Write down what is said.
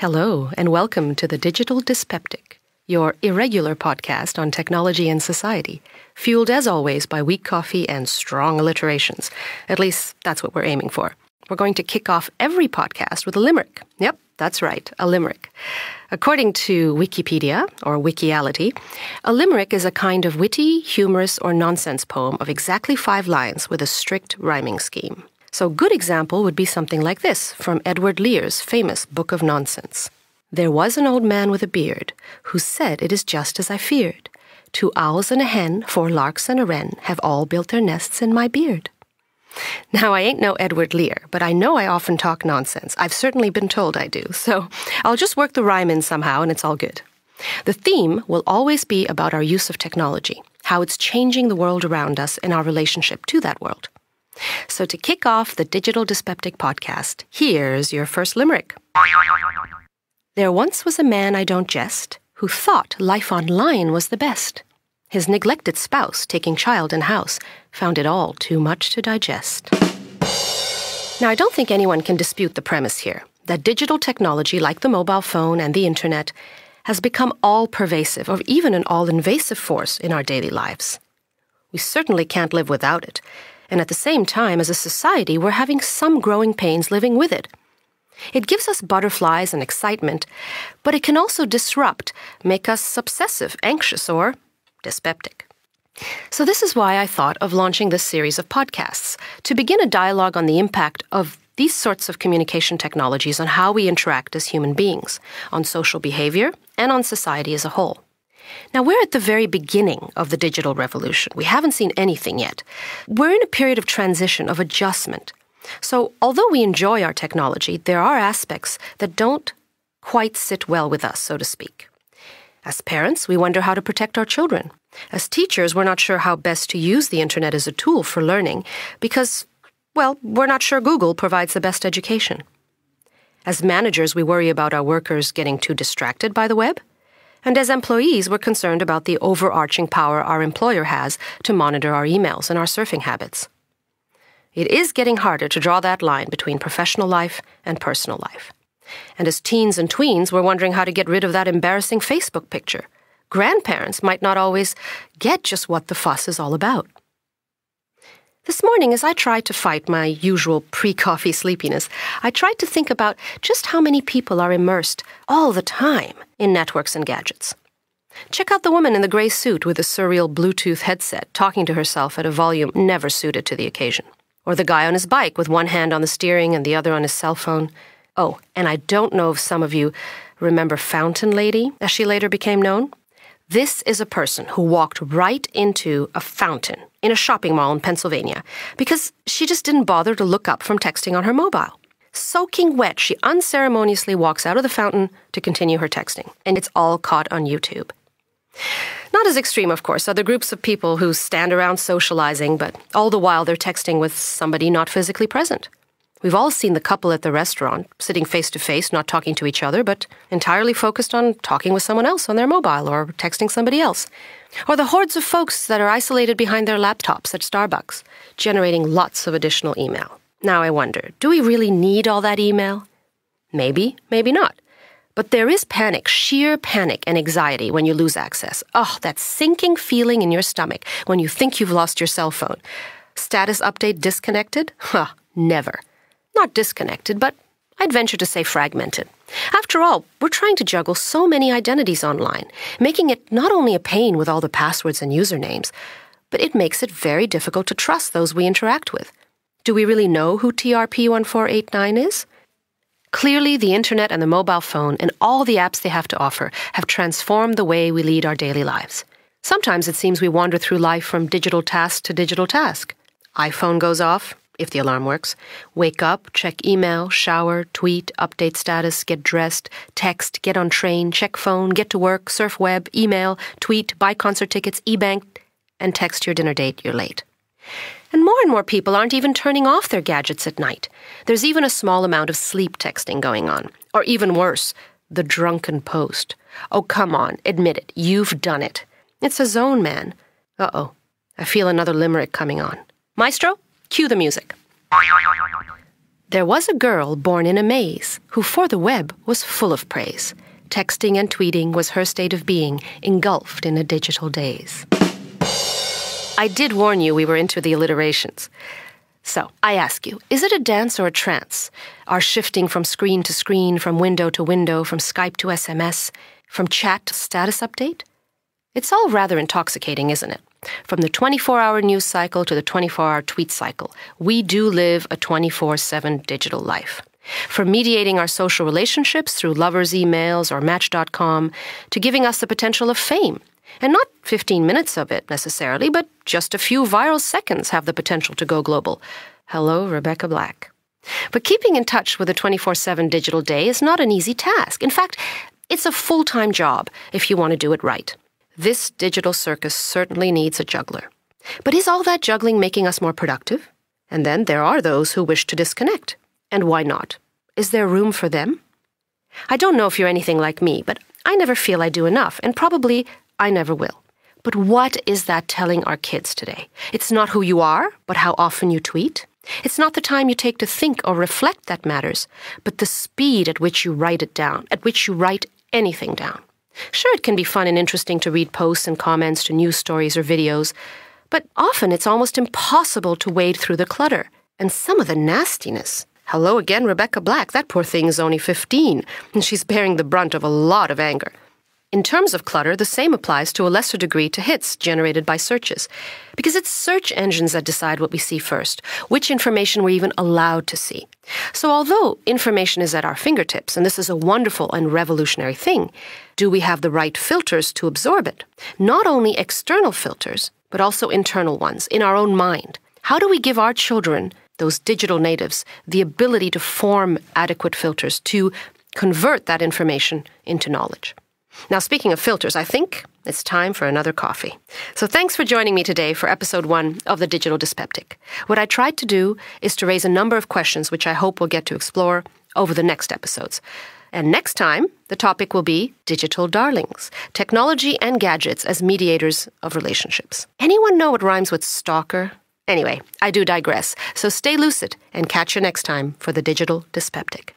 Hello, and welcome to the Digital Dyspeptic, your irregular podcast on technology and society, fueled as always by weak coffee and strong alliterations. At least that's what we're aiming for. We're going to kick off every podcast with a limerick. Yep, that's right, a limerick. According to Wikipedia, or Wikiality, a limerick is a kind of witty, humorous, or nonsense poem of exactly 5 lines with a strict rhyming scheme. So a good example would be something like this from Edward Lear's famous Book of Nonsense. There was an old man with a beard, who said it is just as I feared. 2 owls and a hen, 4 larks and a wren, have all built their nests in my beard. Now, I ain't no Edward Lear, but I know I often talk nonsense. I've certainly been told I do, so I'll just work the rhyme in somehow and it's all good. The theme will always be about our use of technology, how it's changing the world around us and our relationship to that world. So to kick off the Digital Dyspeptic podcast, here's your first limerick. There once was a man, I don't jest, who thought life online was the best. His neglected spouse, taking child and house, found it all too much to digest. Now, I don't think anyone can dispute the premise here, that digital technology like the mobile phone and the internet has become all-pervasive or even an all-invasive force in our daily lives. We certainly can't live without it. And at the same time, as a society, we're having some growing pains living with it. It gives us butterflies and excitement, but it can also disrupt, make us obsessive, anxious, or dyspeptic. So this is why I thought of launching this series of podcasts, to begin a dialogue on the impact of these sorts of communication technologies on how we interact as human beings, on social behavior, and on society as a whole. Now, we're at the very beginning of the digital revolution. We haven't seen anything yet. We're in a period of transition, of adjustment. So, although we enjoy our technology, there are aspects that don't quite sit well with us, so to speak. As parents, we wonder how to protect our children. As teachers, we're not sure how best to use the internet as a tool for learning because, well, we're not sure Google provides the best education. As managers, we worry about our workers getting too distracted by the web. And as employees, we're concerned about the overarching power our employer has to monitor our emails and our surfing habits. It is getting harder to draw that line between professional life and personal life. And as teens and tweens, we're wondering how to get rid of that embarrassing Facebook picture. Grandparents might not always get just what the fuss is all about. This morning, as I tried to fight my usual pre-coffee sleepiness, I tried to think about just how many people are immersed all the time in networks and gadgets. Check out the woman in the gray suit with a surreal Bluetooth headset talking to herself at a volume never suited to the occasion. Or the guy on his bike with one hand on the steering and the other on his cell phone. Oh, and I don't know if some of you remember Fountain Lady, as she later became known. This is a person who walked right into a fountain in a shopping mall in Pennsylvania because she just didn't bother to look up from texting on her mobile. Soaking wet, she unceremoniously walks out of the fountain to continue her texting, and it's all caught on YouTube. Not as extreme, of course, are the groups of people who stand around socializing, but all the while they're texting with somebody not physically present. We've all seen the couple at the restaurant, sitting face-to-face, not talking to each other, but entirely focused on talking with someone else on their mobile or texting somebody else. Or the hordes of folks that are isolated behind their laptops at Starbucks, generating lots of additional email. Now I wonder, do we really need all that email? Maybe, maybe not. But there is panic, sheer panic and anxiety when you lose access. Oh, that sinking feeling in your stomach when you think you've lost your cell phone. Status update disconnected? Huh, never. Not disconnected, but I'd venture to say fragmented. After all, we're trying to juggle so many identities online, making it not only a pain with all the passwords and usernames, but it makes it very difficult to trust those we interact with. Do we really know who TRP1489 is? Clearly, the internet and the mobile phone and all the apps they have to offer have transformed the way we lead our daily lives. Sometimes it seems we wander through life from digital task to digital task. iPhone goes off, if the alarm works. Wake up, check email, shower, tweet, update status, get dressed, text, get on train, check phone, get to work, surf web, email, tweet, buy concert tickets, e-bank, and text your dinner date you're late. And more people aren't even turning off their gadgets at night. There's even a small amount of sleep texting going on. Or even worse, the drunken post. Oh, come on, admit it, you've done it. It's a zone, man. Uh-oh, I feel another limerick coming on. Maestro, cue the music. There was a girl born in a maze, who for the web was full of praise. Texting and tweeting was her state of being, engulfed in a digital daze. I did warn you we were into the alliterations. So, I ask you, is it a dance or a trance? Our shifting from screen to screen, from window to window, from Skype to SMS, from chat to status update? It's all rather intoxicating, isn't it? From the 24-hour news cycle to the 24-hour tweet cycle, we do live a 24/7 digital life. From mediating our social relationships through lovers' emails or Match.com to giving us the potential of fame. And not 15 minutes of it necessarily, but just a few viral seconds have the potential to go global. Hello, Rebecca Black. But keeping in touch with a 24/7 digital day is not an easy task. In fact, it's a full-time job if you want to do it right. This digital circus certainly needs a juggler. But is all that juggling making us more productive? And then there are those who wish to disconnect. And why not? Is there room for them? I don't know if you're anything like me, but I never feel I do enough, and probably I never will. But what is that telling our kids today? It's not who you are, but how often you tweet. It's not the time you take to think or reflect that matters, but the speed at which you write it down, at which you write anything down. Sure, it can be fun and interesting to read posts and comments to news stories or videos, but often it's almost impossible to wade through the clutter and some of the nastiness. Hello again, Rebecca Black. That poor thing is only 15, and she's bearing the brunt of a lot of anger. In terms of clutter, the same applies to a lesser degree to hits generated by searches, because it's search engines that decide what we see first, which information we're even allowed to see. So although information is at our fingertips, and this is a wonderful and revolutionary thing, do we have the right filters to absorb it? Not only external filters, but also internal ones, in our own mind. How do we give our children, those digital natives, the ability to form adequate filters to convert that information into knowledge? Now, speaking of filters, I think it's time for another coffee. So thanks for joining me today for episode 1 of the Digital Dyspeptic. What I tried to do is to raise a number of questions which I hope we'll get to explore over the next episodes. And next time, the topic will be digital darlings, technology and gadgets as mediators of relationships. Anyone know what rhymes with stalker? Anyway, I do digress. So stay lucid and catch you next time for the Digital Dyspeptic.